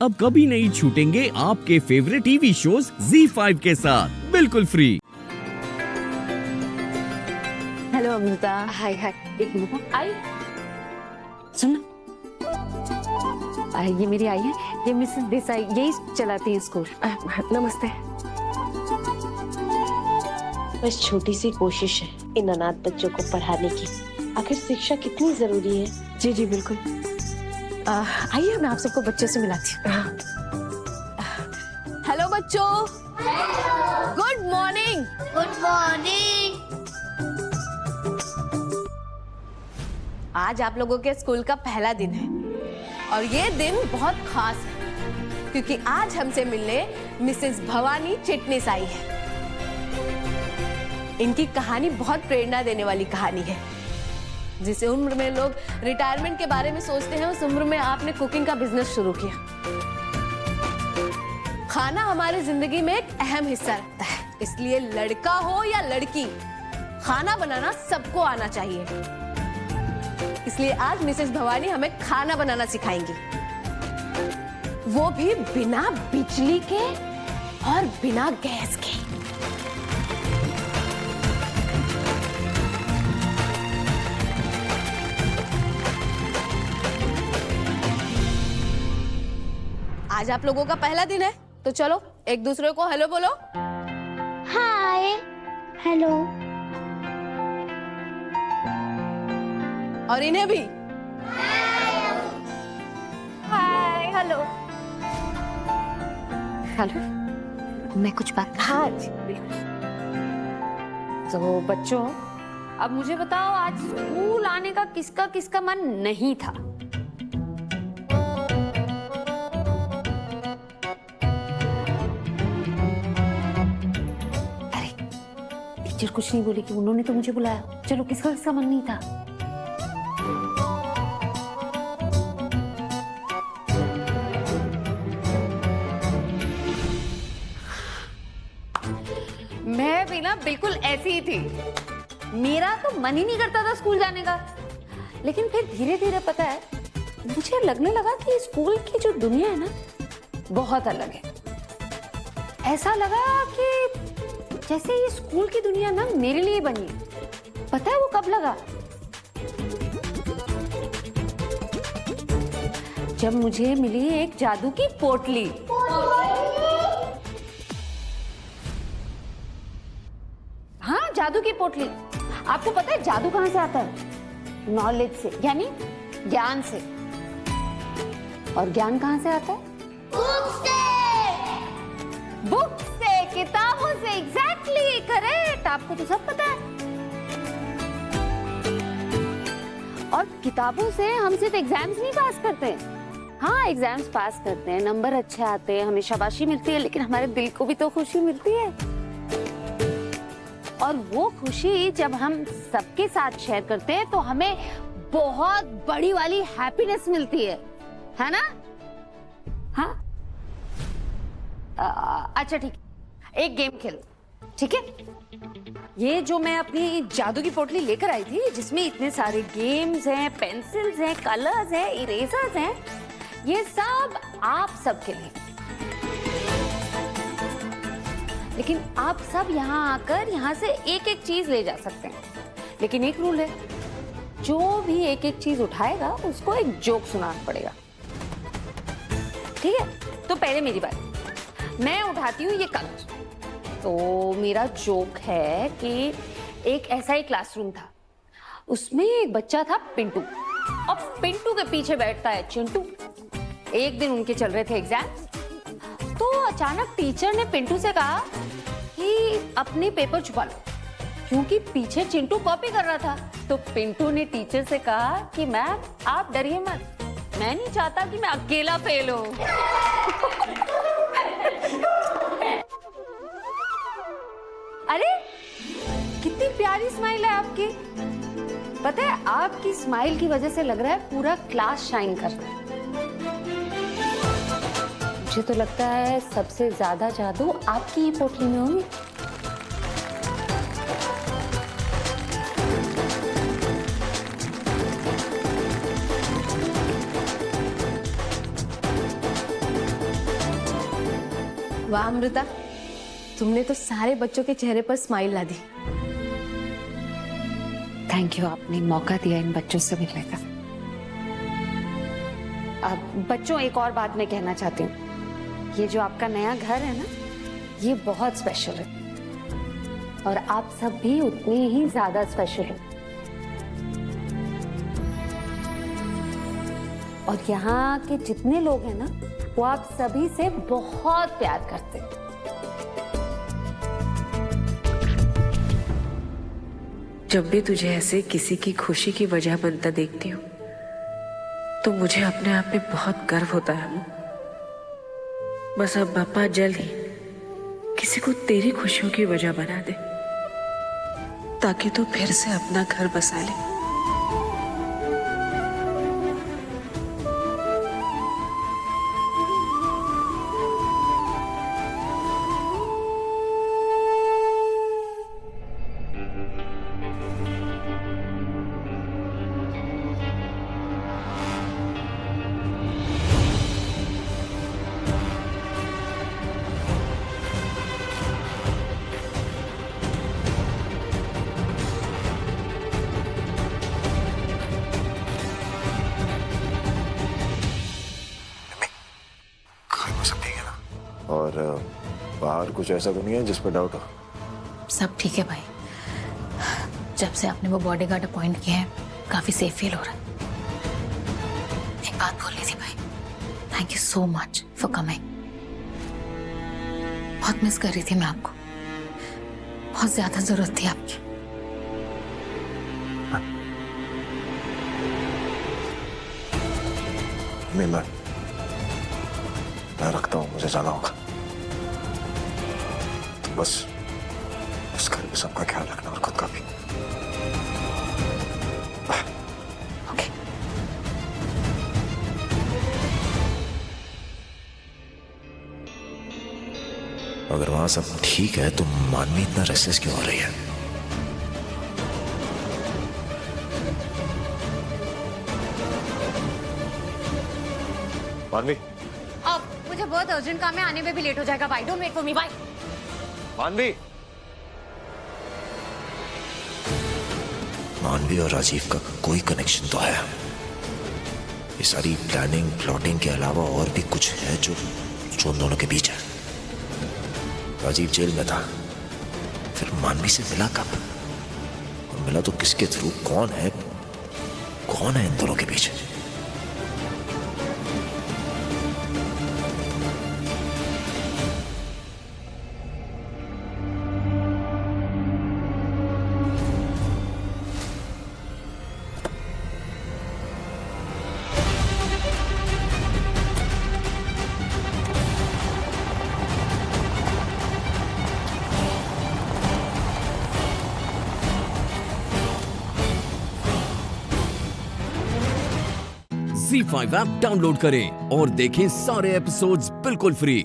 अब कभी नहीं छूटेंगे आपके फेवरेट टीवी शोज ZEE5 के साथ बिल्कुल फ्री। हेलो अमृता। हाय हाय, एक मिनट। आई सुन, ये मेरी आई है, ये मिसेस देसाई, यही चलाती है स्कूल। नमस्ते। बस छोटी सी कोशिश है इन अनाथ बच्चों को पढ़ाने की। आखिर शिक्षा कितनी जरूरी है। जी जी बिल्कुल। आइए मैं आप सबको बच्चों से मिलाती हूँ। हेलो बच्चों, गुड मॉर्निंग। Good morning. आज आप लोगों के स्कूल का पहला दिन है और ये दिन बहुत खास है क्योंकि आज हमसे मिलने मिसेस भवानी चिटनिस आई है। इनकी कहानी बहुत प्रेरणा देने वाली कहानी है। जिस उम्र में लोग रिटायरमेंट के बारे में सोचते हैं, उस उम्र में आपने कुकिंग का बिजनेस शुरू किया। खाना हमारी जिंदगी में एक अहम हिस्सा रखता है, इसलिए लड़का हो या लड़की, खाना बनाना सबको आना चाहिए। इसलिए आज मिसेस भवानी हमें खाना बनाना सिखाएंगी, वो भी बिना बिजली के और बिना गैस के। आज आप लोगों का पहला दिन है, तो चलो एक दूसरे को हेलो बोलो। हाय। हेलो। और इन्हें भी हाय। हेलो। हेलो। मैं कुछ बात। हाँ जी बिल्कुल। तो बच्चों, अब मुझे बताओ, आज स्कूल आने का किसका किसका मन नहीं था? टीचर कुछ नहीं बोली कि उन्होंने तो मुझे बुलाया। चलो, किसका किसका मन नहीं था? मैं भी ना बिल्कुल ऐसी ही थी। मेरा तो मन ही नहीं करता था स्कूल जाने का। लेकिन फिर धीरे धीरे पता है, मुझे लगने लगा कि स्कूल की जो दुनिया है ना, बहुत अलग है। ऐसा लगा कि जैसे ये स्कूल की दुनिया ना मेरे लिए बनी है। पता है वो कब लगा? जब मुझे मिली एक जादू की पोटली। हाँ, जादू की पोटली। आपको पता है जादू कहां से आता है? नॉलेज से, यानी ज्ञान से। और ज्ञान कहां से आता है? बुक से, किताबों से। Exactly correct. आपको तो सब पता है। और किताबों से हम सिर्फ एग्जाम्स नहीं पास करते। हाँ, एग्जाम्स पास करते हैं, नंबर अच्छे आते हैं, हमें शाबाशी मिलती है, लेकिन हमारे दिल को भी तो खुशी मिलती है। और वो खुशी जब हम सबके साथ शेयर करते हैं तो हमें बहुत बड़ी वाली हैप्पीनेस मिलती है ना? हाँ, अच्छा ठीक है, एक गेम खेलो, ठीक है? ये जो मैं अपनी जादू की पोटली लेकर आई थी, जिसमें इतने सारे गेम्स हैं, पेंसिल्स हैं, कलर्स हैं, इरेजर्स हैं, ये सब आप सबके लिए। लेकिन आप सब यहाँ आकर यहाँ से एक एक चीज ले जा सकते हैं। लेकिन एक रूल है, जो भी एक एक चीज उठाएगा उसको एक जोक सुनाना पड़ेगा, ठीक है? तो पहले मेरी बात, मैं उठाती हूँ ये कलर। तो मेरा जोक है कि एक ऐसा ही क्लासरूम था, उसमें एक बच्चा था पिंटू, और पिंटू के पीछे बैठता है चिंटू। एक दिन उनके चल रहे थे एग्जाम, तो अचानक टीचर ने पिंटू से कहा कि अपने पेपर छुपा लो, क्योंकि पीछे चिंटू कॉपी कर रहा था। तो पिंटू ने टीचर से कहा कि मैम आप डरिए मत, मैं नहीं चाहता कि मैं अकेला फेल हूं। अरे कितनी प्यारी स्माइल है आपकी। पता है, आपकी स्माइल की वजह से लग रहा है पूरा क्लास शाइन कर रहा है। मुझे तो लगता है सबसे ज्यादा जादू आपकी ही पोटली में होगी। वाह अमृता, तुमने तो सारे बच्चों के चेहरे पर स्माइल ला दी। थैंक यू, आपने मौका दिया इन बच्चों से मिलने का। अब बच्चों, एक और बात मैं कहना चाहती हूँ। ये जो आपका नया घर है ना, ये बहुत स्पेशल है और आप सब भी उतने ही ज्यादा स्पेशल हो। और यहाँ के जितने लोग हैं ना, वो आप सभी से बहुत प्यार करते हैं। जब भी तुझे ऐसे किसी की खुशी की वजह बनता देखती हूँ तो मुझे अपने आप में बहुत गर्व होता है। बस अब पापा जल्द ही किसी को तेरी खुशियों की वजह बना दे ताकि तू फिर से अपना घर बसा ले। और बाहर कुछ ऐसा तो नहीं है जिस पर डाउट हो? सब ठीक है भाई। जब से आपने वो बॉडीगार्ड अपॉइंट किया है, काफी सेफ फील हो रहा है। एक बात बोलनी थी भाई, thank you so much for coming. बहुत मिस कर रही थी मैं आपको, बहुत ज्यादा जरूरत थी आपकी। मैं रखता हूँ, मुझे जाना होगा। तो बस इस घर में सबका ख्याल रखना और खुद का भी। ओके। अगर वहां सब ठीक है तो मानवी इतना रेस्टलेस क्यों हो रही है? मानवी, अब मुझे बहुत अर्जेंट काम है, आने में भी लेट हो जाएगा। Bye, don't wait for me, bye. Manvi, Manvi और राजीव का कोई कनेक्शन तो है। ये सारी प्लानिंग प्लॉटिंग के अलावा और भी कुछ है जो उन दोनों के बीच है। राजीव जेल में था, फिर मानवी से मिला कब, और मिला तो किसके थ्रू? कौन है इन दोनों के बीच? Z5 ऐप डाउनलोड करें और देखें सारे एपिसोड्स बिल्कुल फ्री।